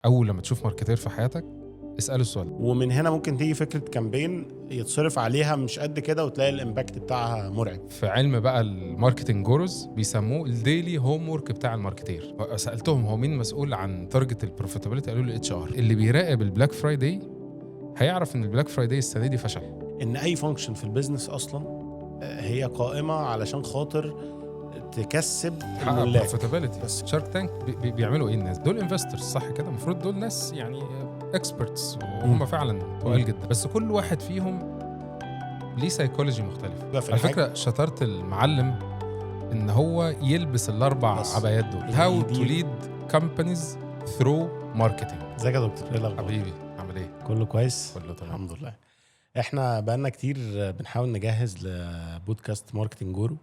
اول لما تشوف ماركتير في حياتك اساله السؤال ده. ومن هنا ممكن تيجي فكره كامبين يتصرف عليها مش قد كده وتلاقي الامباكت بتاعها مرعب. في علم بقى الماركتنج جوروز بيسموه الديلي هوم ورك بتاع الماركتير. سالتهم هو مين مسؤول عن تارجت البروفيتابيلتي، قالوا لي HR. اللي بيراقب البلاك فرايداي هيعرف ان البلاك فرايداي السنه دي فشل. ان اي فانكشن في البيزنس اصلا هي قائمه علشان خاطر تكسب الملاك. بروفيتابيلتي. بس شارك تانك بيعملوا ايه الناس دول؟ انفسترز صح كده؟ المفروض دول ناس يعني اكسبرتس وهم فعلا تقال جدا، بس كل واحد فيهم ليه سايكولوجي مختلف. على فكره شطاره المعلم ان هو يلبس الاربع عبايات دول. هاو تو ليد كومبانيز ثرو ماركتنج. ازيك يا دكتور؟ ايه الاخبار حبيبي عامل ايه؟ كله كويس؟ كله تمام الحمد لله. احنا بقالنا كتير بنحاول نجهز لبودكاست ماركتنج جورو،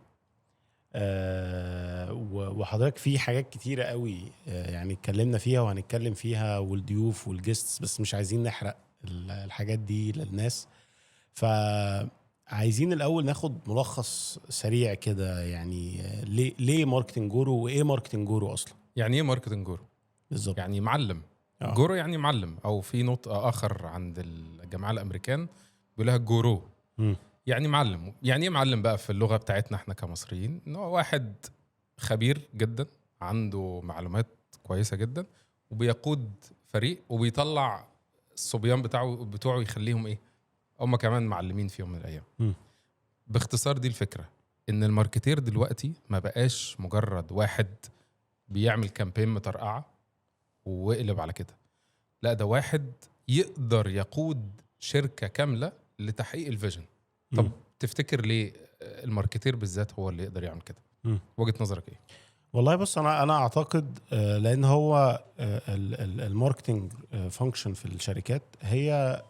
وحضرتك في حاجات كتيرة قوي يعني اتكلمنا فيها وهنتكلم فيها، والضيوف والجيستس، بس مش عايزين نحرق الحاجات دي للناس. فعايزين الأول ناخد ملخص سريع كده، يعني ليه ماركتنج جورو وإيه ماركتنج جورو أصلا؟ يعني ايه ماركتنج جورو؟ بالظبط يعني معلم. جورو يعني معلم، او في نطق اخر عند الجماعه الامريكان بيقولها جورو. يعني معلم. يعني ايه معلم بقى في اللغه بتاعتنا احنا كمصريين؟ ان هو واحد خبير جدا عنده معلومات كويسه جدا وبيقود فريق وبيطلع الصبيان بتوعه يخليهم ايه، هم كمان معلمين في يوم من الايام. باختصار دي الفكره، ان الماركتير دلوقتي ما بقاش مجرد واحد بيعمل كامبين مترقعه وقلب على كده. لا، ده واحد يقدر يقود شركه كامله لتحقيق الفيجن. طب تفتكر ليه الماركتير بالذات هو اللي يقدر يعمل كده؟ وجهة نظرك ايه؟ والله بص، انا اعتقد لان هو الماركتنج فانكشن في الشركات هي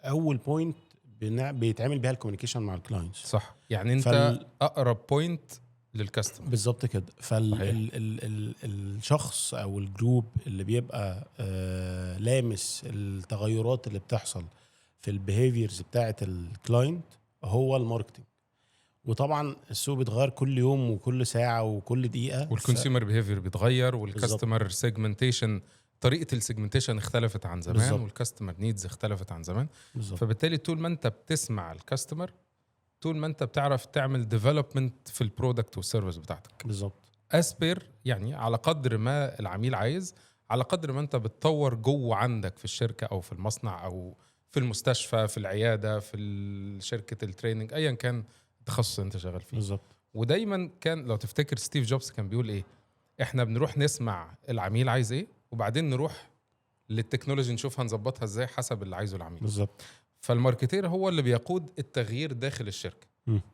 اول بوينت بيتعمل بيها الكوميونيكيشن مع الكلاينتس. صح، يعني انت اقرب بوينت للكاستمر. بالظبط كده. الشخص او الجروب اللي بيبقى لامس التغيرات اللي بتحصل في البيهيفيرز بتاعه الكلاينت هو الماركتنج. وطبعا السوق بيتغير كل يوم وكل ساعه وكل دقيقه، والكونسيومر بيهيفير بيتغير، والكاستمر سيجمنتيشن، طريقه السيجمنتيشن اختلفت عن زمان، والكاستمر نيدز اختلفت عن زمان. بالزبط. فبالتالي طول ما انت بتسمع الكاستمر، طول ما انت بتعرف تعمل ديفلوبمنت في البرودكت والسيرفيس بتاعتك. بالظبط. اسبير يعني على قدر ما العميل عايز، على قدر ما انت بتطور جوه عندك في الشركه او في المصنع او في المستشفى، في العياده، في شركه التريننج، ايا كان التخصص انت شغال فيه. بالظبط. ودايما كان لو تفتكر ستيف جوبز كان بيقول ايه، احنا بنروح نسمع العميل عايز ايه وبعدين نروح للتكنولوجي نشوف هنظبطها ازاي حسب اللي عايزه العميل. بالظبط. فالماركتير هو اللي بيقود التغيير داخل الشركه،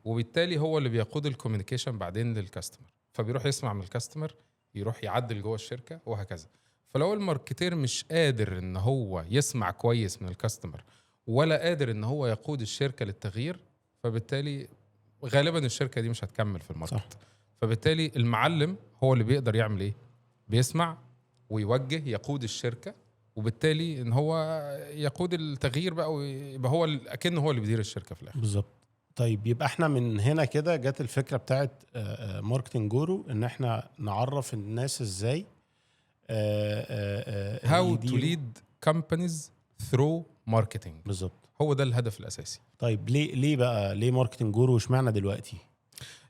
وبالتالي هو اللي بيقود الكوميونيكيشن بعدين للكاستمر. فبيروح يسمع من الكاستمر، يروح يعدل جوه الشركه وهكذا. فلو الماركتير مش قادر ان هو يسمع كويس من الكاستمر ولا قادر ان هو يقود الشركه للتغيير، فبالتالي غالبا الشركه دي مش هتكمل في الماركت. صح. فبالتالي المعلم هو اللي بيقدر يعمل ايه؟ بيسمع ويوجه، يقود الشركه، وبالتالي ان هو يقود التغيير بقى، ويبقى هو اكنه هو اللي بيدير الشركه في الاخر. بالظبط. طيب يبقى احنا من هنا كده جت الفكره بتاعت ماركتنج جورو، ان احنا نعرف الناس ازاي how to lead companies through marketing. بالظبط. هو ده الهدف الاساسي. طيب ليه ماركتنج جورو؟ واشمعنى دلوقتي؟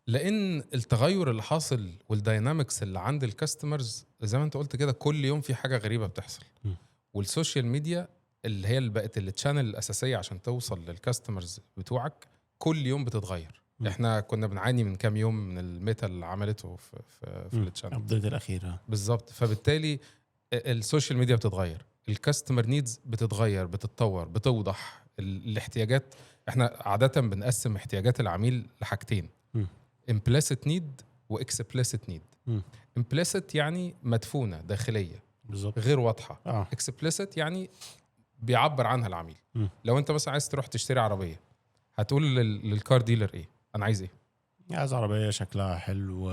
لان التغير اللي حاصل والداينامكس اللي عند الكاستمرز زي ما انت قلت كده، كل يوم في حاجه غريبه بتحصل. والسوشيال ميديا اللي هي اللي بقت التشانل الاساسيه عشان توصل للكاستمرز بتوعك كل يوم بتتغير. احنا كنا بنعاني من كام يوم من الميتا اللي عملته في التشانل الابديت الاخيره. بالظبط. فبالتالي السوشيال ميديا بتتغير، الكاستمر نيدز بتتغير، بتتطور، بتوضح الاحتياجات. احنا عاده بنقسم احتياجات العميل لحاجتين، implicit need واكسبليسيت need. implicit يعني مدفونه داخليه بالظبط، غير واضحه. explicit يعني بيعبر عنها العميل. لو انت مثلا عايز تروح تشتري عربيه، هتقول للكار ديلر ايه؟ انا عايز ايه؟ عايز عربيه شكلها حلو،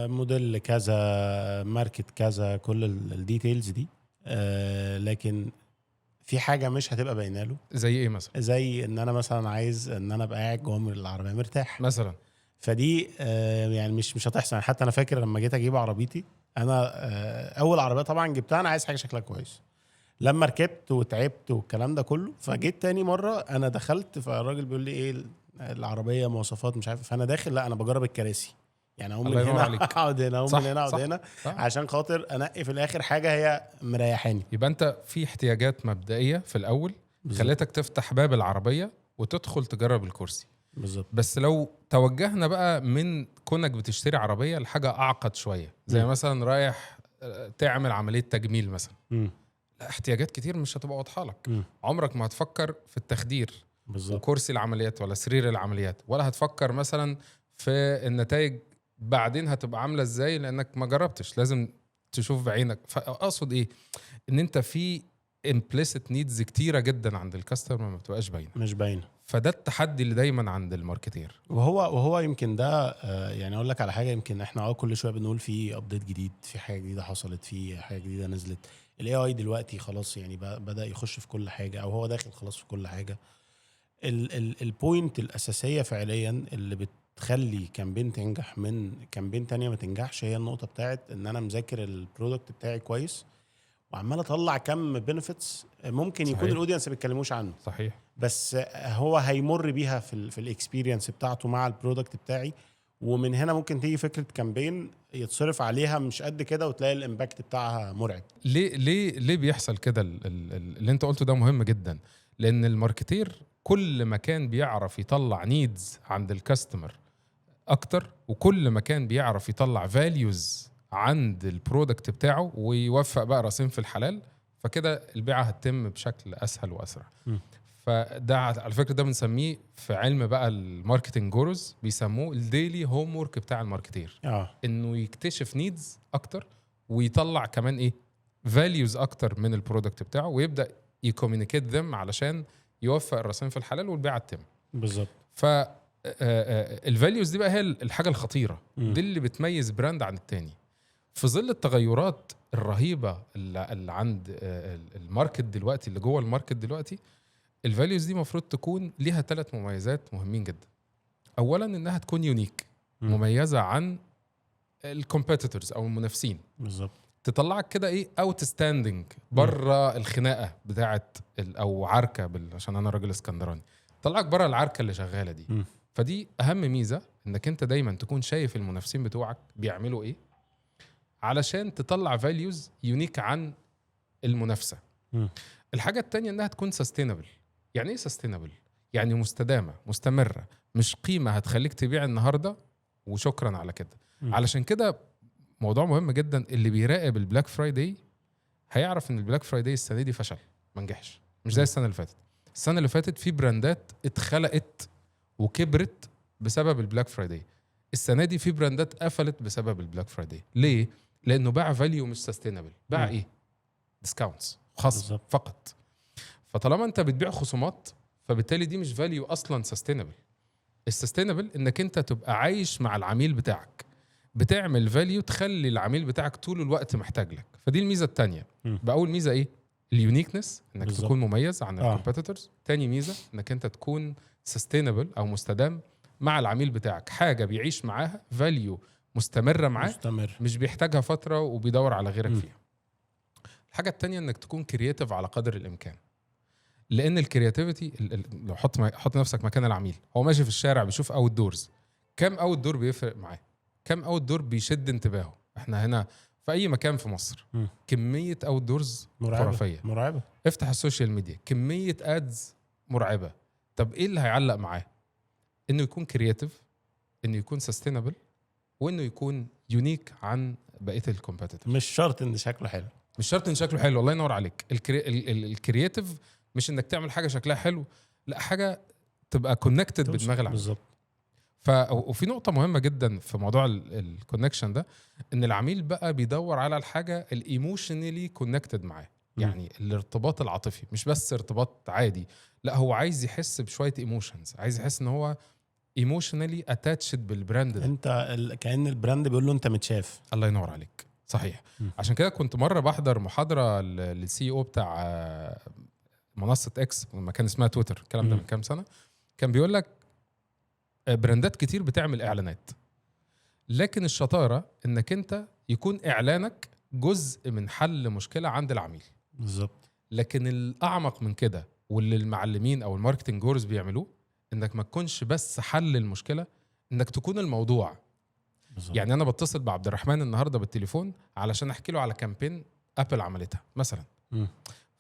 موديل كذا، ماركت كذا، كل الديتيلز دي. لكن في حاجه مش هتبقى باينه له. زي ايه مثلا؟ زي ان انا مثلا عايز ان انا ابقى قاعد جوه العربيه مرتاح مثلا. فدي يعني مش هتحصل. حتى انا فاكر لما جيت اجيب عربيتي انا اول عربيه طبعا جبتها انا عايز حاجه شكلها كويس. لما ركبت وتعبت والكلام ده كله، فجيت تاني مره انا دخلت، فالراجل بيقول لي ايه العربيه مواصفات مش عارف، فانا داخل لا انا بجرب الكراسي، يعني اقوم من هنا اقعد هنا، اقوم من هنا اقعد هنا، عشان خاطر انقي في الاخر حاجه هي مريحاني. يبقى انت في احتياجات مبدئيه في الاول خليتك تفتح باب العربيه وتدخل تجرب الكرسي. بالظبط. بس لو توجهنا بقى من كونك بتشتري عربيه لحاجه اعقد شويه، زي مثلا رايح تعمل عمليه تجميل مثلا، لا احتياجات كتير مش هتبقى واضحه لك. عمرك ما هتفكر في التخدير بالظبط وكرسي العمليات ولا سرير العمليات، ولا هتفكر مثلا في النتائج بعدين هتبقى عامله ازاي، لانك ما جربتش. لازم تشوف بعينك. فاقصد ايه؟ ان انت في implicit needs كتيره جدا عند الكاستمر ما بتبقاش باينه، مش باينه. فده التحدي اللي دايما عند الماركتير. وهو يمكن ده يعني اقول لك على حاجه، يمكن احنا كل شويه بنقول في ابديت جديد، في حاجه جديده حصلت، في حاجه جديده نزلت. الاي اي دلوقتي خلاص يعني بدا يخش في كل حاجه، او هو داخل خلاص في كل حاجه. البوينت الاساسيه فعليا اللي بتخلي كامبين تنجح من كامبين تانية ما تنجحش، هي النقطه بتاعت ان انا مذاكر البرودكت بتاعي كويس وعمال اطلع كم بنفيتس ممكن صحيح. يكون الاودينس ما بيتكلموش عنه. صحيح. بس هو هيمر بيها في الاكسبيرينس بتاعته مع البرودكت بتاعي، ومن هنا ممكن تيجي فكره كامبين يتصرف عليها مش قد كده وتلاقي الامباكت بتاعها مرعب. ليه بيحصل كده؟ اللي انت قلته ده مهم جدا، لان الماركتير كل ما كان بيعرف يطلع نيدز عند الكاستمر اكتر، وكل ما كان بيعرف يطلع فاليوز عند البرودكت بتاعه ويوفق بقى راسين في الحلال، فكده البيعه هتتم بشكل اسهل واسرع. فده على فكره ده بنسميه في علم بقى الماركتنج جوروز، بيسموه الديلي هوم وورك بتاع الماركتير. انه يكتشف نيدز اكتر ويطلع كمان ايه فاليوز اكتر من البرودكت بتاعه، ويبدا يكوميونيكيت ذم علشان يوفق الراسين في الحلال والبيعه تتم. بالظبط. ف الفاليوز دي بقى هي الحاجه الخطيره دي اللي بتميز براند عن التاني. في ظل التغيرات الرهيبه اللي عند الماركت دلوقتي، اللي جوه الماركت دلوقتي، الفاليوز دي مفروض تكون ليها 3 مميزات مهمين جدا. اولا انها تكون يونيك، مميزه عن الكومبيتيتورز او المنافسين. بالظبط. تطلعك كده ايه اوت ستاندنج بره الخناقه بتاعت او عركه عشان انا راجل اسكندراني، طلعك بره العركه اللي شغاله دي. فدي اهم ميزه، انك انت دايما تكون شايف المنافسين بتوعك بيعملوا ايه علشان تطلع فاليوز يونيك عن المنافسه. الحاجه التانية انها تكون سستينبل. يعني ايه سستينبل؟ يعني مستدامه مستمره، مش قيمه هتخليك تبيع النهارده وشكرا على كده. علشان كده موضوع مهم جدا، اللي بيراقب البلاك فرايداي هيعرف ان البلاك فرايداي السنه دي فشل، ما نجحش، مش زي السنه اللي فاتت. السنه اللي فاتت في براندات اتخلقت وكبرت بسبب البلاك فرايداي. السنه دي في براندات قفلت بسبب البلاك فرايداي. ليه؟ لانه باع فاليو مش سستينبل، باع ايه؟ ديسكاونتس، خصم فقط. فطالما انت بتبيع خصومات، فبالتالي دي مش فاليو اصلا سستينبل. السستينبل انك انت تبقى عايش مع العميل بتاعك، بتعمل فاليو تخلي العميل بتاعك طول الوقت محتاج لك. فدي الميزه الثانيه. باول ميزه ايه؟ اليونيكنس، انك بالزبط. تكون مميز عن الكومبيتيتورز. تاني ميزه انك انت تكون سستينبل او مستدام مع العميل بتاعك، حاجه بيعيش معاها، فاليو مستمره معاه، مش بيحتاجها فتره وبيدور على غيرك فيها. الحاجه الثانيه انك تكون كرياتيف على قدر الامكان، لان الكرياتيفيتي لو حط نفسك مكان العميل، هو ماشي في الشارع بيشوف اوت دورز، كم اوت دور بيفرق معاه، كم اوت دور بيشد انتباهه. احنا هنا في اي مكان في مصر كميه اوت دورز خرافيه مرعبه. افتح السوشيال ميديا، كميه ادز مرعبه. طب ايه اللي هيعلق معاه؟ انه يكون كرياتيف، انه يكون سستينبل، وانه يكون يونيك عن بقيه الكومبيتيتورز. مش شرط ان شكله حلو، مش شرط ان شكله حلو، الله ينور عليك. الكرياتيف مش انك تعمل حاجه شكلها حلو، لا، حاجه تبقى كونكتد بدماغ العميل. بالظبط. وفي نقطه مهمه جدا في موضوع الكونكشن ده، ان العميل بقى بيدور على الحاجه الايموشنالي كونكتد معاه. يعني الارتباط العاطفي، مش بس ارتباط عادي، لا، هو عايز يحس بشويه ايموشنز، عايز يحس ان هو ايموشنالي اتاتشد بالبراند ده. انت كأن البراند بيقول له انت متشاف. الله ينور عليك، صحيح. عشان كده كنت مره بحضر محاضره للسي او بتاع منصه اكس، لما كان اسمها تويتر، الكلام ده من كام سنه. كان بيقول لك براندات كتير بتعمل اعلانات، لكن الشطاره انك انت يكون اعلانك جزء من حل مشكله عند العميل بالظبط. لكن الاعمق من كده واللي المعلمين او الماركتنج جورز بيعملوه انك ما تكونش بس حل المشكله، انك تكون الموضوع. بالظبط. يعني انا بتصل بعبد الرحمن النهارده بالتليفون علشان احكي له على كامبين ابل عملتها مثلا.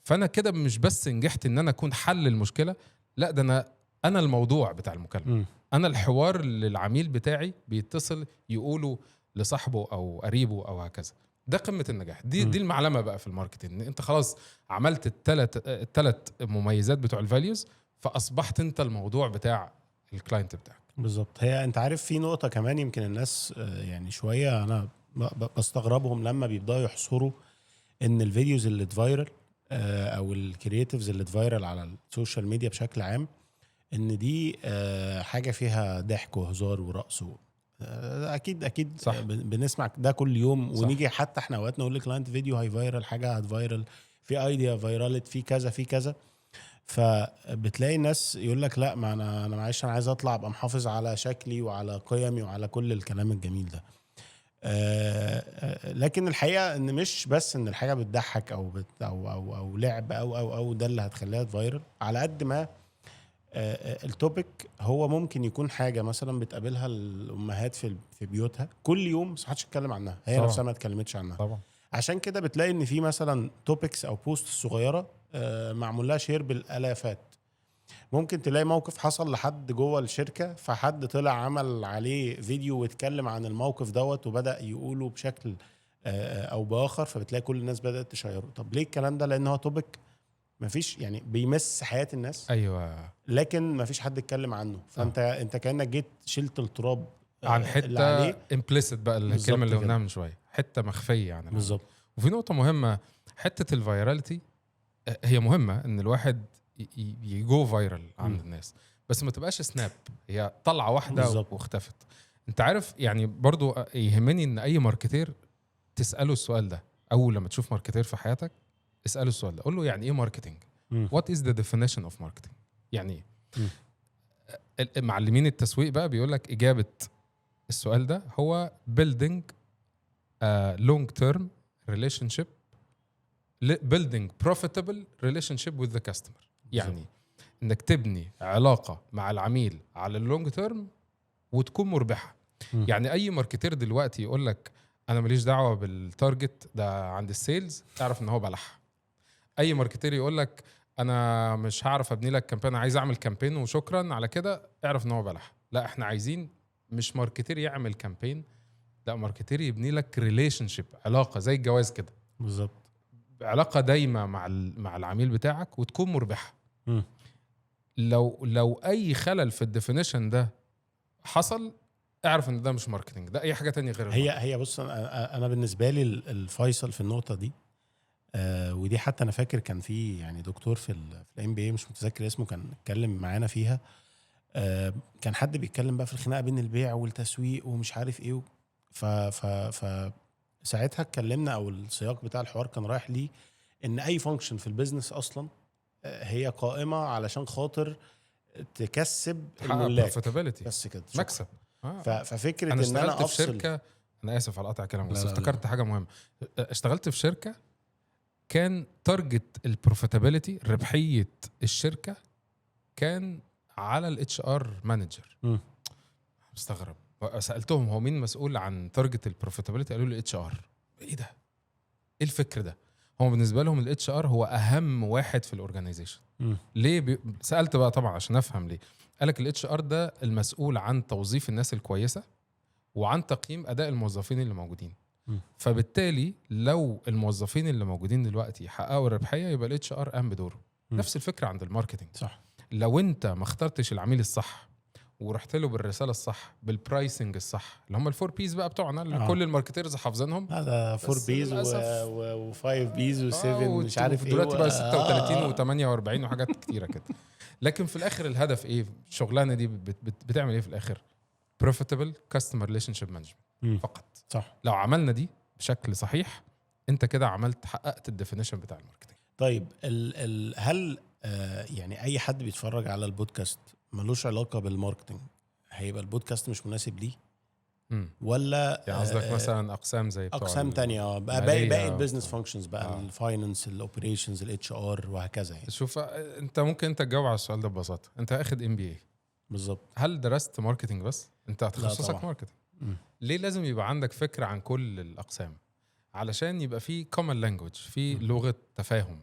فانا كده مش بس نجحت ان انا اكون حل المشكله، لا ده انا الموضوع بتاع المكالمه. انا الحوار اللي العميل بتاعي بيتصل يقوله لصاحبه او قريبه او هكذا. ده قمه النجاح. دي المعلمه بقى في الماركتنج. انت خلاص عملت الثلاث مميزات بتوع الفاليوز، فاصبحت انت الموضوع بتاع الكلاينت بتاعك. بالظبط. هي انت عارف في نقطه كمان يمكن الناس يعني شويه انا بستغربهم لما بيبداوا يحصروا ان الفيديوز اللي اتفايرل او الكرييتيفز اللي اتفايرل على السوشيال ميديا بشكل عام ان دي حاجه فيها ضحك وهزار ورقص. اكيد صح. بنسمع ده كل يوم. صح. ونيجي حتى احنا اوقات نقول لكلاينت فيديو هاي فايرال، حاجه هتفايرل، في ايديا فايرالت، في كذا في كذا. فبتلاقي الناس يقول لك لا، ما انا معلش انا عايز اطلع ابقى محافظ على شكلي وعلى قيمي وعلى كل الكلام الجميل ده. لكن الحقيقه ان مش بس ان الحاجه بتضحك او لعب او ده اللي هتخليها فايرل، على قد ما التوبيك هو ممكن يكون حاجه مثلا بتقابلها الامهات في بيوتها كل يوم بس محدش يتكلم عنها، هي نفسها ما اتكلمتش عنها طبعا. عشان كده بتلاقي ان في مثلا توبكس او بوست صغيره معمول لها شير بالالافات. ممكن تلاقي موقف حصل لحد جوه الشركه، فحد طلع عمل عليه فيديو واتكلم عن الموقف دوت وبدا يقوله بشكل او باخر، فبتلاقي كل الناس بدات تشيره. طب ليه الكلام ده؟ لان هو توبك مفيش يعني بيمس حياه الناس، ايوه، لكن مفيش حد اتكلم عنه. فانت كانك جيت شلت التراب عن حته امبليسيت بقى، الكلمه اللي قلناها من شويه، حته مخفيه يعني. بالظبط. وفي نقطه مهمه، حته الفيراليتي هي مهمه، ان الواحد يجو فايرال عند الناس، بس ما تبقاش سناب، هي طلعه واحده بالزبط. واختفت. انت عارف يعني برضو يهمني ان اي ماركتير تساله السؤال ده. اول لما تشوف ماركتير في حياتك اساله السؤال ده، قول له يعني ايه ماركتينج؟ what is the definition of marketing؟ يعني معلمين التسويق بقى بيقول لك اجابه السؤال ده هو building a long term relationship، building profitable relationship with the customer. يعني انك تبني علاقه مع العميل على اللونج تيرم وتكون مربحه. يعني اي ماركتير دلوقتي يقول لك انا ماليش دعوه بالتارجت ده عند السيلز، اعرف ان هو بلح. اي ماركتير يقول لك انا مش هعرف ابني لك كامبين، عايز اعمل كامبين وشكرا على كده، اعرف ان هو بلح. لا، احنا عايزين مش ماركتير يعمل كامبين، لا ماركتير يبني لك ريليشن شيب، علاقه زي الجواز كده بالظبط، علاقه دايمه مع العميل بتاعك وتكون مربحه. لو اي خلل في الديفينيشن ده حصل، اعرف ان ده مش ماركتنج، ده اي حاجه تانية غير هي بص، انا بالنسبه لي الفيصل في النقطه دي ودي حتى انا فاكر كان في يعني دكتور في الام بي اي مش متذكر اسمه، كان اتكلم معانا فيها. كان حد بيتكلم بقى في الخناقه بين البيع والتسويق ومش عارف ايه، ف ساعتها اتكلمنا او السياق بتاع الحوار كان رايح ليه ان اي فانكشن في البيزنس اصلا هي قائمه علشان خاطر تكسب الملاك بس كده مكسب. ففكره أنا ان انا اشتغلت في شركه، انا اسف على قطع كلامك بس افتكرت حاجه مهمه. اشتغلت في شركه كان تارجت البروفيتابيلتي، ربحيه الشركه كان على الاتش ار مانجر. مستغرب، سالتهم هو مين مسؤول عن تارجت البروفيتابيلتي؟ قالوا لي الاتش ار. ايه ده؟ ايه الفكر ده؟ هو بالنسبه لهم الاتش ار هو اهم واحد في الاورجانيزيشن. ليه سالت بقى طبعا عشان افهم ليه. قالك الاتش ار ده المسؤول عن توظيف الناس الكويسه وعن تقييم اداء الموظفين اللي موجودين. فبالتالي لو الموظفين اللي موجودين دلوقتي حققوا الربحيه يبقى الاتش ار قام بدوره. نفس الفكره عند الماركتنج. صح. لو انت ما اخترتش العميل الصح ورحت له بالرساله الصح بالبرايسنج الصح، اللي هم الفور بيز بقى بتوعنا اللي كل الماركتيرز حافظينهم، هذا 4 بيز و5 بيز و7 مش عارف ايه، دلوقتي بقى 36 و48 وحاجات كتيره كده. لكن في الاخر الهدف ايه؟ الشغلانه دي بتعمل ايه في الاخر؟ profitable customer relationship management فقط. صح. لو عملنا دي بشكل صحيح انت كده عملت، حققت الديفينيشن بتاع الماركتنج. طيب هل يعني اي حد بيتفرج على البودكاست ملوش علاقه بالماركتنج هيبقى البودكاست مش مناسب ليه؟ ولا يعني قصدك مثلا اقسام زي بتوع اقسام تانية بقى باقي البيزنس فانكشنز بقى الفاينانس الاوبريشنز الاتش ار وهكذا يعني. شوف انت ممكن انت تجاوب على السؤال ده ببساطه. انت اخد MBA بالظبط، هل درست ماركتنج بس؟ انت تخصصك ماركتنج. ليه لازم يبقى عندك فكره عن كل الاقسام؟ علشان يبقى في common language، في لغه تفاهم.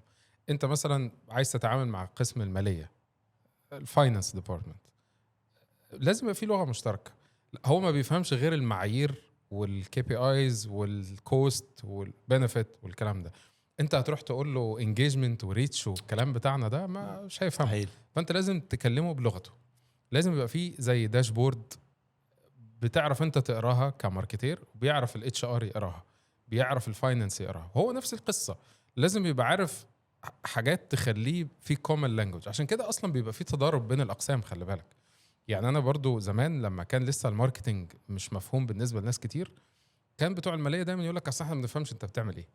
انت مثلا عايز تتعامل مع قسم الماليه الفاينانس ديبارتمنت، لازم يبقى في لغه مشتركه. هو ما بيفهمش غير المعايير والكي بي ايز والكوست والبنفيت والكلام ده. انت هتروح تقول له انجيجمنت وريتش والكلام بتاعنا ده مش هيفهمه. فانت لازم تكلمه بلغته. لازم يبقى في زي داشبورد بتعرف انت تقراها كماركتير، وبيعرف الاتش ار يقراها، بيعرف الفاينانس يقراها. هو نفس القصه، لازم يبقى عارف حاجات تخليه في كومن لانجوج. عشان كده اصلا بيبقى في تضارب بين الاقسام. خلي بالك، يعني انا برضو زمان لما كان لسه الماركتينج مش مفهوم بالنسبه لناس كتير، كان بتوع الماليه دايما يقول لك اصل احنا ما بنفهمش انت بتعمل ايه.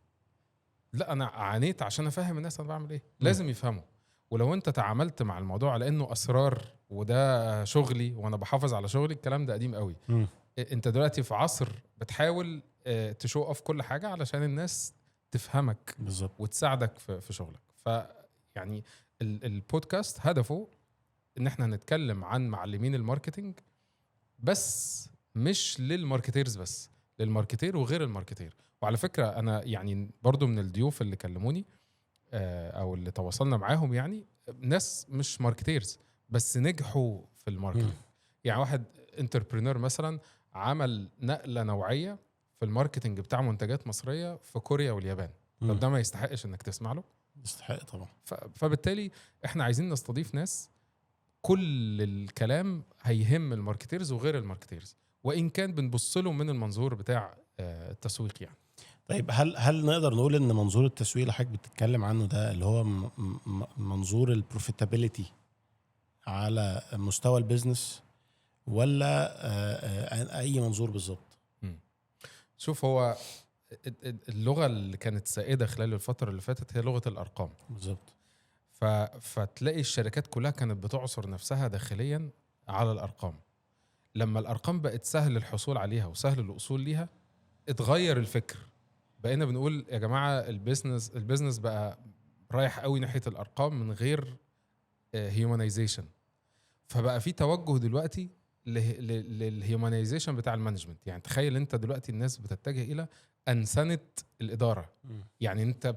لا، انا عانيت عشان افهم الناس انا بعمل ايه. لازم يفهموا. ولو انت تعاملت مع الموضوع على انه اسرار وده شغلي وانا بحافظ على شغلي، الكلام ده قديم قوي. انت دلوقتي في عصر بتحاول تشو اوف كل حاجه علشان الناس تفهمك بالظبط وتساعدك في شغلك. فيعني البودكاست هدفه ان احنا هنتكلم عن معلمين الماركتينج، بس مش للماركتيرز بس، للماركتير وغير الماركتير. وعلى فكرة أنا يعني برضو من الضيوف اللي كلموني أو اللي تواصلنا معاهم، يعني ناس مش ماركتيرز بس نجحوا في الماركتينج. يعني واحد انتربرينور مثلا عمل نقلة نوعية في الماركتينج بتاع منتجات مصرية في كوريا واليابان. طب ده ما يستحقش انك تسمع له؟ يستحق طبعا. فبالتالي احنا عايزين نستضيف ناس كل الكلام هيهم الماركتيرز وغير الماركتيرز، وإن كان بنبص له من المنظور بتاع التسويق يعني. طيب هل نقدر نقول ان منظور التسويق اللي حضرتك بتتكلم عنه ده اللي هو منظور البروفيتابيليتي على مستوى البيزنس، ولا اي منظور بالظبط؟ شوف، هو اللغة اللي كانت سائدة خلال الفترة اللي فاتت هي لغة الأرقام. بالظبط. فتلاقي الشركات كلها كانت بتعصر نفسها داخليا على الأرقام. لما الأرقام بقت سهل الحصول عليها وسهل الوصول ليها، اتغير الفكر. بقينا بنقول يا جماعة البيزنس بقى رايح قوي ناحية الأرقام من غير هيومانيزيشن. فبقى في توجه دلوقتي للهيومانيزيشن بتاع المانجمنت. يعني تخيل انت دلوقتي الناس بتتجه إلى أنسنة الإدارة. يعني انت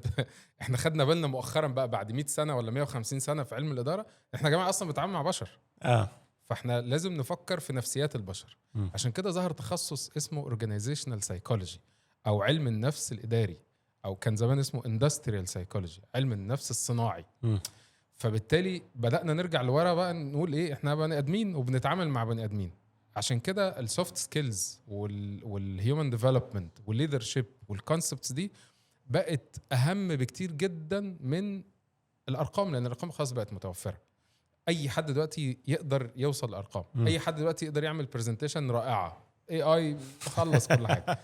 احنا خدنا بالنا مؤخرا بقى بعد 100 سنة ولا 150 سنة في علم الإدارة، احنا يا جماعة أصلا بنتعامل مع بشر. فاحنا لازم نفكر في نفسيات البشر. عشان كده ظهر تخصص اسمه organizational psychology او علم النفس الاداري، او كان زمان اسمه industrial psychology علم النفس الصناعي. فبالتالي بدأنا نرجع لورا بقى نقول ايه، احنا بني ادمين وبنتعامل مع بني ادمين. عشان كده السوفت سكيلز والهيومن ديفلوبمنت والليدرشيب والكونسبتس دي بقت اهم بكتير جدا من الارقام، لان الارقام خلاص بقت متوفره. اي حد دلوقتي يقدر يوصل للارقام. اي حد دلوقتي يقدر يعمل برزنتيشن رائعه، AI خلص كل حاجه.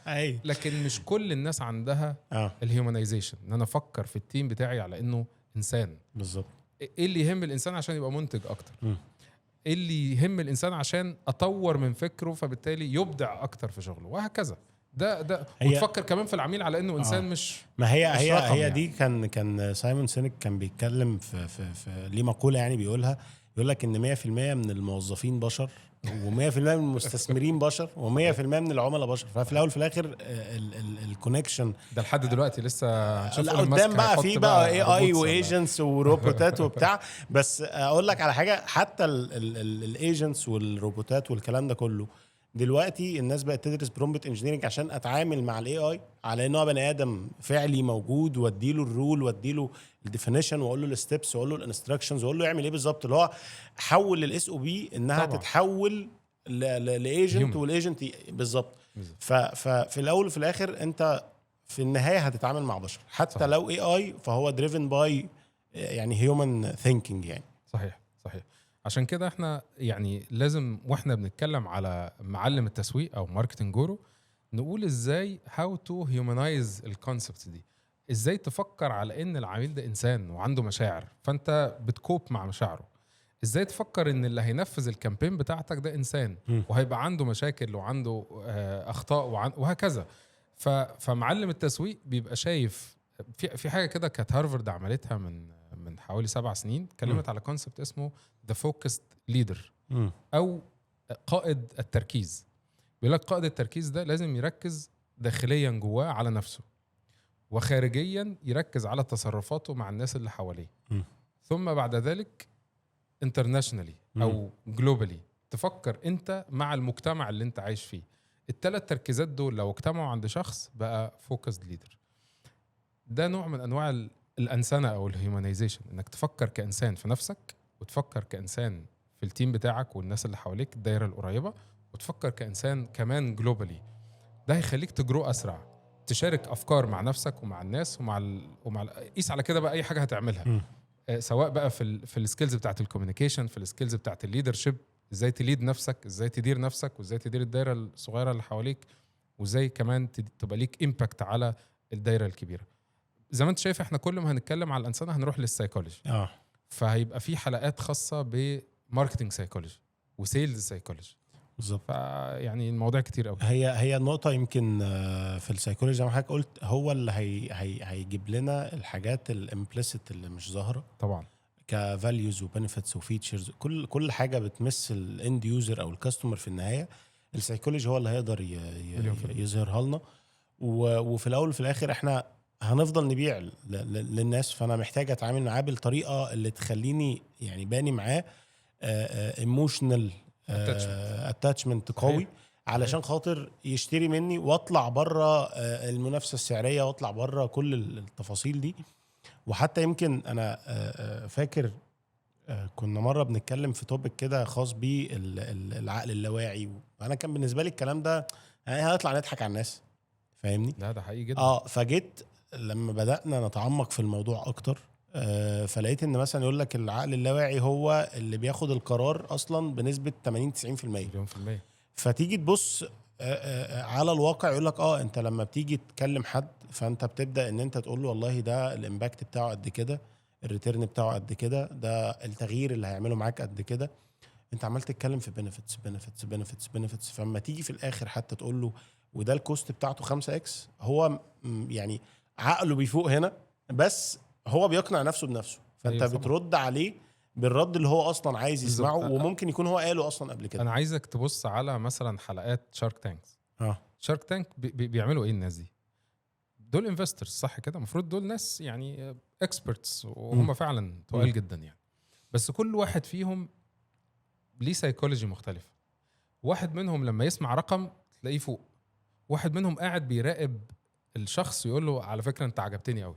لكن مش كل الناس عندها الهيومانيزيشن، ان انا افكر في التيم بتاعي على انه انسان. بالظبط. ايه اللي يهم الانسان عشان يبقى منتج اكتر؟ ايه اللي يهم الانسان عشان اطور من فكره فبالتالي يبدع اكتر في شغله، وهكذا. ده وتفكر كمان في العميل على انه انسان مش ما هي مش هي رقم هي يعني. دي كان سايمون سينك كان بيتكلم في ليه مقوله يعني بيقولها، يقول لك ان 100% من الموظفين بشر، و100% من المستثمرين بشر، و100% من العملاء بشر. ففي الاول في الاخر الكونكشن ده لحد دلوقتي لسه هنشوف قدام بقى في بقى AI وايجنتس وروبوتات وبتاع. بس اقول لك على حاجه، حتى الايجنتس والروبوتات والكلام ده كله دلوقتي الناس بقت تدرس برومبت انجينيرنج عشان اتعامل مع الاي اي على انه بني ادم فعلي موجود، واديله الرول واديله الديفينيشن واقول له الستبس واقول له الانستراكشنز واقول له يعمل ايه بالظبط، اللي هو حول الاس او بي انها طبعا تتحول لايجنت، والايجنت بالظبط. ففي الاول وفي الاخر انت في النهايه هتتعامل مع بشر، حتى صحيح. لو اي اي فهو دريفن باي يعني هيومن ثينكينج يعني. صحيح. عشان كده احنا يعني لازم واحنا بنتكلم على معلم التسويق او ماركتنج جورو نقول ازاي how to humanize الكونسبت دي. ازاي تفكر على ان العميل ده انسان وعنده مشاعر، فانت بتكوب مع مشاعره. ازاي تفكر ان اللي هينفذ الكامبين بتاعتك ده انسان وهيبقى عنده مشاكل وعنده اخطاء وهكذا. فمعلم التسويق بيبقى شايف في حاجه كده كانت هارفارد عملتها من حوالي 7 سنين، اتكلمت على كونسبت اسمه ذا فوكسد ليدر او قائد التركيز. بيقول لك قائد التركيز ده لازم يركز داخليا جواه على نفسه، وخارجيا يركز على تصرفاته مع الناس اللي حواليه، ثم بعد ذلك انترناشنالي او جلوبالي تفكر انت مع المجتمع اللي انت عايش فيه. الثلاث تركيزات دول لو اجتمعوا عند شخص بقى فوكسد ليدر. ده نوع من انواع الانسنه او الهيومانيزيشن، انك تفكر كانسان في نفسك، وتفكر كانسان في التيم بتاعك والناس اللي حواليك الدايره القريبه، وتفكر كانسان كمان جلوبالي. ده هيخليك تجرو اسرع، تشارك افكار مع نفسك ومع الناس ومع قيس على كده بقى اي حاجه هتعملها، سواء بقى في السكيلز بتاعت الكوميونيكيشن، في السكيلز بتاعت الليدرشيب، ازاي تليد نفسك، ازاي تدير نفسك، وازاي تدير الدايره الصغيره اللي حواليك، وازاي كمان تبقى ليك امباكت على الدايره الكبيره. زي ما انت شايف احنا كل ما هنتكلم على الانسان هنروح للسايكولوجي. فهيبقى في حلقات خاصه بماركتنج سايكولوجي وسيلز سايكولوجي بالظبط. يعني الموضوع كتير قوي. هي النقطه يمكن في السايكولوجي زي ما حضرتك قلت، هو اللي هيجيب لنا الحاجات الامبليسيت اللي مش ظاهره طبعا، كفاليوز وبنفيتس وفيتشرز، كل حاجه بتمس الاند يوزر او الكاستمر في النهايه. السايكولوجي هو اللي هيقدر يظهرها لنا. وفي الاول وفي الاخر احنا هنفضل نبيع للناس، فانا محتاج اتعامل معاه بالطريقه اللي تخليني يعني باني معاه ايموشنال اتاتشمنت قوي، علشان خاطر يشتري مني واطلع بره المنافسه السعريه واطلع بره كل التفاصيل دي. وحتى يمكن انا فاكر كنا مره بنتكلم في توبيك كده خاص بالعقل اللاواعي، وانا كان بالنسبه لي الكلام ده يعني هنطلع نضحك على الناس، فاهمني؟ ده حقيقي جدا. فجيت لما بدأنا نتعمق في الموضوع اكتر فلقيت ان مثلا يقول لك العقل اللاواعي هو اللي بياخد القرار اصلا بنسبه 80-90%. فتيجي تبص على الواقع يقول لك انت لما بتيجي تكلم حد فانت بتبدا ان انت تقول له والله ده الامباكت بتاعه قد كده، الريتيرن بتاعه قد كده، ده التغيير اللي هيعمله معاك قد كده. انت عمال تتكلم في بنفيتس بنفيتس بنفيتس بنفيتس، فلما تيجي في الاخر حتى تقول له وده الكوست بتاعته 5x، هو يعني عقله بيفوق هنا، بس هو بيقنع نفسه بنفسه. فانت بترد عليه بالرد اللي هو اصلا عايز يسمعه، وممكن يكون هو قاله اصلا قبل كده. انا عايزك تبص على مثلا حلقات شارك تانكس. شارك تانك بيعملوا ايه الناس دي؟ دول انفسترز صح كده، المفروض دول ناس يعني اكسبرتس، وهم فعلا تقال جدا يعني. بس كل واحد فيهم ليه سايكولوجي مختلف. واحد منهم لما يسمع رقم تلاقيه فوق، واحد منهم قاعد بيراقب الشخص يقول له على فكرة انت عجبتني قوي.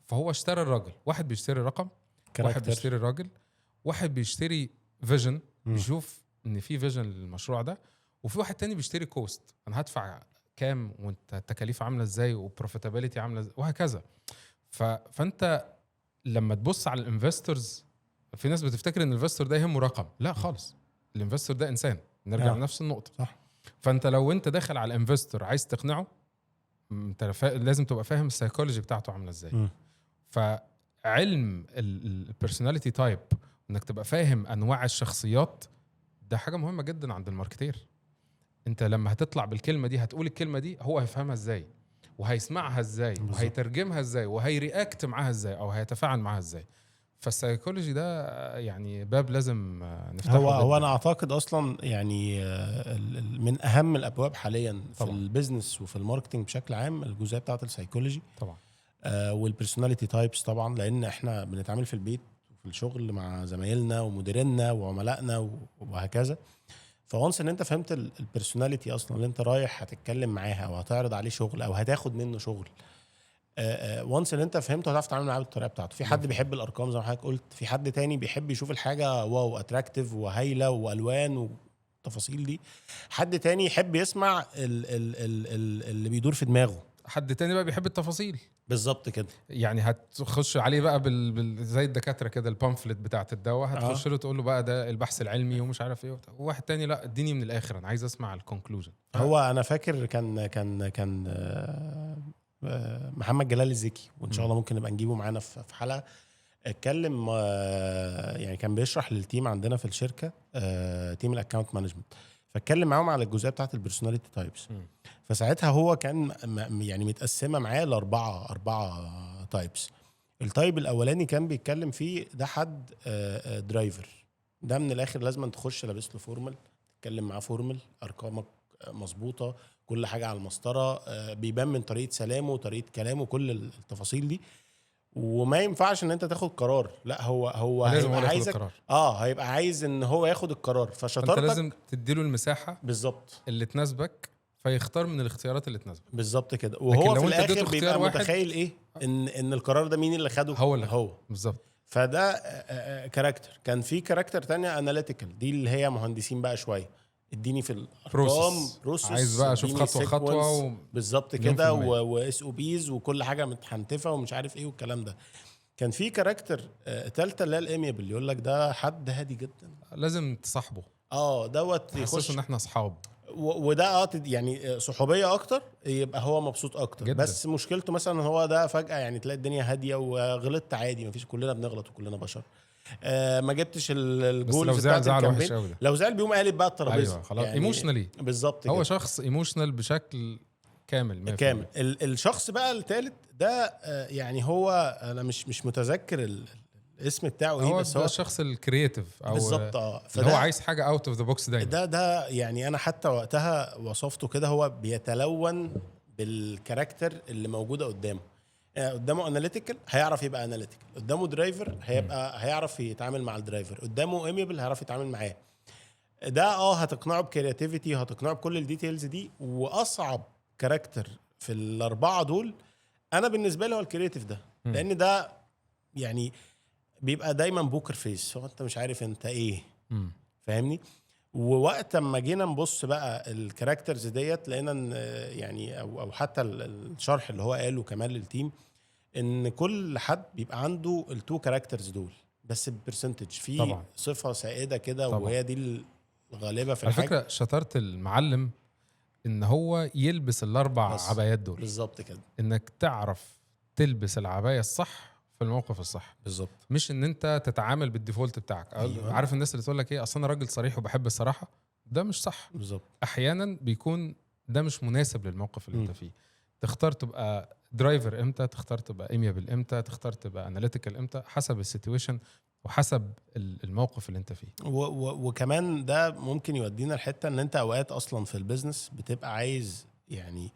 فهو اشترى الراجل. واحد بيشتري الرقم، واحد بيشتري الراجل، واحد بيشتري فيجن، بيشوف ان في فيجن للمشروع ده، وفي واحد تاني بيشتري كوست، انا هدفع كام وانت التكاليف عامله ازاي وبروفيتابيلتي عامله ازاي وهكذا. فانت لما تبص على الانفستورز، في ناس بتفتكر ان الانفستور ده يهمه رقم. لا خالص، الانفستور ده انسان. نرجع لنفس النقطه صح. فانت لو انت داخل على الانفستور عايز تقنعه، انت لازم تبقى فاهم السايكولوجي بتاعته عامله ازاي. فعلم البيرسوناليتي تايب، انك تبقى فاهم انواع الشخصيات، ده حاجه مهمه جدا عند الماركتير. انت لما هتطلع بالكلمه دي هتقول الكلمه دي هو هيفهمها ازاي، وهيسمعها ازاي، وهيترجمها ازاي، وهيرياكت معاها ازاي، او هيتفاعل معاها ازاي. فالسايكولوجي ده يعني باب لازم نفتحه. هو انا اعتقد اصلا يعني من اهم الابواب حاليا في البيزنس وفي الماركتنج بشكل عام الجزئيه بتاعه السايكولوجي طبعا، والبيرسوناليتي تايبس طبعا، لان احنا بنتعامل في البيت وفي الشغل مع زمايلنا ومديرنا وعملائنا وهكذا. فوانس ان انت فهمت البيرسوناليتي اصلا اللي انت رايح هتتكلم معاها او هتعرض عليه شغل او هتاخد منه شغل، وانس ان انت فهمته هتعرف تتعامل معاه بالطريقه بتاعته. في حد بيحب الارقام زي ما حضرتك قلت، في حد تاني بيحب يشوف الحاجه واو اتراكتيف وهايله والوان والتفاصيل دي، حد تاني يحب يسمع اللي بيدور في دماغه، حد تاني بقى بيحب التفاصيل. بالظبط كده. يعني هتخش عليه بقى زي الدكاتره كده البامفلت بتاعه الدواء، هتخش له تقول له بقى ده البحث العلمي ومش عارف ايه وبتاع. وواحد تاني لا اديني من الاخر، انا عايز اسمع الكونكلوجن. هو انا فاكر كان محمد جلال الزكي، وان شاء الله ممكن نبقى نجيبه معانا في حلقه. اتكلم يعني كان بيشرح للتيم عندنا في الشركه، تيم الاكونت مانجمنت، فاتكلم معاهم على الجزئيه بتاعه البيرسوناليتي تايبس. فساعتها هو كان يعني متقسمه معاه ل4 تايبس. التايب الاولاني كان بيتكلم فيه ده حد درايفر، ده من الاخر لازم تخش لابس له فورمال، تتكلم معاه فورمال، ارقامك مظبوطه، كل حاجه على المسطره، بيبان من طريقه سلامه وطريقه كلامه كل التفاصيل دي. وما ينفعش ان انت تاخد قرار، لا هو لازم هيبقى هو ياخد عايزك القرار. هيبقى عايز ان هو ياخد القرار، فانت فشطارتك لازم تديله المساحه بالظبط اللي تناسبك، فيختار من الاختيارات اللي تناسبك. بالظبط كده. لكن وهو لو في انت اديته الاخر اختيار بيبقى واحد، متخيل ايه ان القرار ده مين اللي خده، هو بالظبط. فده كاركتر. كان في كاركتر تانية اناليتيكال، دي اللي هي مهندسين بقى شويه، اديني في الارقام بروسس، عايز بقى اشوف خطوه خطوه بالظبط كده، واس او بيز وكل حاجه متحنتفه ومش عارف ايه والكلام ده. كان في كاركتر تالتة اللي هي الاميبل، يقول لك ده حد هادي جدا، لازم تصاحبه، دوت يخش ان احنا اصحاب، وده يعني صحوبيه اكتر، يبقى هو مبسوط اكتر جداً. بس مشكلته مثلا هو ده فجاه يعني تلاقي الدنيا هاديه، وغلطت عادي، مفيش، كلنا بنغلط وكلنا بشر. ما جبتش الجولز بتاعت الكامبين، لو زعل بيقوم قالب بقى الترابيزه. ايوه خلاص، ايموشنالي بالظبط هو كده، شخص ايموشنال بشكل كامل 100%. الشخص بقى الثالث ده يعني هو انا مش متذكر الاسم بتاعه ايه، بس هو الشخص الكرييتيف او بالظبط اللي هو عايز حاجه اوت اوف ذا بوكس دايما. ده يعني انا حتى وقتها وصفته كده، هو بيتلون بالكاركتر اللي موجوده قدامه. قدامه اناليتيكال هيعرف يبقى اناليتيكال، قدامه درايفر هيعرف يتعامل مع الدرايفر، قدامه ايميبل هيعرف يتعامل معاه. ده هتقنعه بكرياتيفيتي وهتقنعه بكل الديتيلز دي. واصعب كاركتر في الاربعه دول انا بالنسبه لي هو الكرياتيف ده، لان ده يعني بيبقى دايما بوكر فيس، هو انت مش عارف انت ايه، فاهمني. ووقت ما جينا نبص بقى الكاركترز ديت، لقينا يعني او حتى الشرح اللي هو قاله كمان للتيم، ان كل حد بيبقى عنده التو كاركترز دول، بس ببرسنتج في طبعا. صفه سائده كده، وهي دي الغالبه في على الحاجه. فكره شطاره المعلم ان هو يلبس الاربع عبايات دول، بالظبط كده، انك تعرف تلبس العبايه الصح في الموقف الصح، بالظبط، مش ان انت تتعامل بالديفولت بتاعك. أيوة. عارف الناس اللي تقول لك ايه، اصل انا راجل صريح وبحب الصراحه، ده مش صح. بالظبط، احيانا بيكون ده مش مناسب للموقف اللي انت فيه. تختار تبقى درايفر امتى، تختار تبقى ايميبل امتى، تختار تبقى اناليتيكال امتى، حسب السيتويشن وحسب الموقف اللي انت فيه. وكمان ده ممكن يودينا الحته ان انت اوقات اصلا في البيزنس بتبقى عايز يعني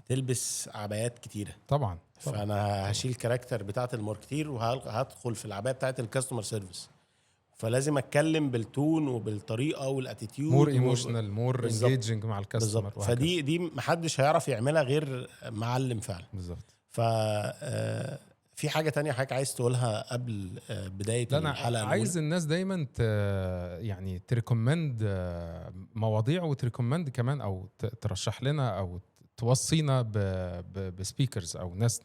تلبس عبايات كتيره. طبعا. فانا هشيل كاركتر بتاعه الماركتير وهدخل في العبايه بتاعه الكاستمر سيرفيس، فلازم اتكلم بالتون وبالطريقه والاتيتيود، مور ايموشنال، مور انجيجنج مع الكاستمر. فدي محدش هيعرف يعملها غير معلم فعلا. بالظبط. في حاجه تانية حضرتك عايز تقولها قبل بدايه الحلقه؟ عايز الناس دايما يعني تريكومند مواضيع، وتريكومند كمان او ترشح لنا او توصينا بسبيكرز او ناس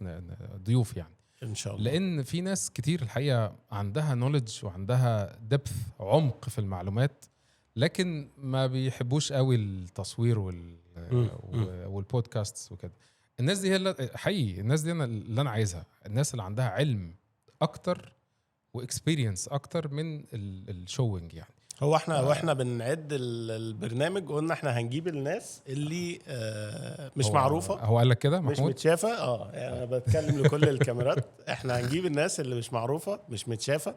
ضيوف يعني ان شاء الله، لان في ناس كتير الحقيقه عندها نوليدج وعندها دبث، عمق في المعلومات، لكن ما بيحبوش قوي التصوير والبودكاست وكده. الناس دي هي حقيقي الناس دي اللي انا عايزها، الناس اللي عندها علم اكتر واكسبيرينس اكتر من الشوينج يعني. هو احنا بنعد البرنامج قلنا احنا هنجيب الناس اللي مش معروفه. هو قال لك كده مش متشافه. يعني انا بتكلم لكل الكاميرات. احنا هنجيب الناس اللي مش معروفه، مش متشافه،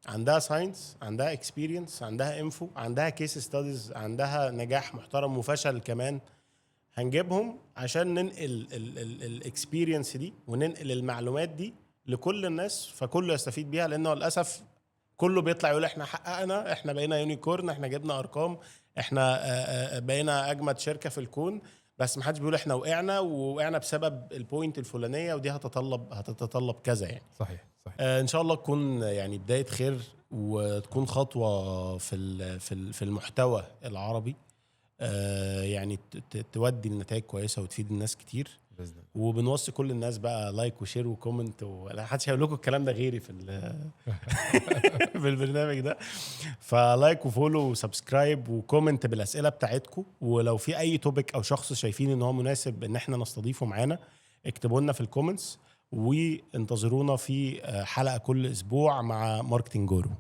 عندها ساينس، عندها اكسبيرينس، عندها انفو، عندها كيس ستاديز، عندها نجاح محترم وفشل كمان. هنجيبهم عشان ننقل الاكسبيرينس دي وننقل المعلومات دي لكل الناس، فكله يستفيد بيها. لانه للاسف كله بيطلع يقول احنا حققنا، احنا بقينا يونيكورن، احنا جبنا ارقام، احنا بقينا اجمد شركه في الكون، بس ما حدش بيقول احنا وقعنا بسبب البوينت الفلانيه، ودي هتتطلب كذا يعني. صحيح. ان شاء الله تكون يعني بدايه خير، وتكون خطوه في المحتوى العربي، يعني تودي النتائج كويسه وتفيد الناس كتير. وبنوصي كل الناس بقى لايك وشير وكومنت، ولا حدش هيقول لكم الكلام ده غيري في في البرنامج ده. فلايك وفولو وسبسكرايب وكومنت بالاسئله بتاعتكم، ولو في اي توبيك او شخص شايفين ان هو مناسب ان احنا نستضيفه معانا اكتبوا لنا في الكومنتس، وانتظرونا في حلقة كل اسبوع مع ماركتنج جورو.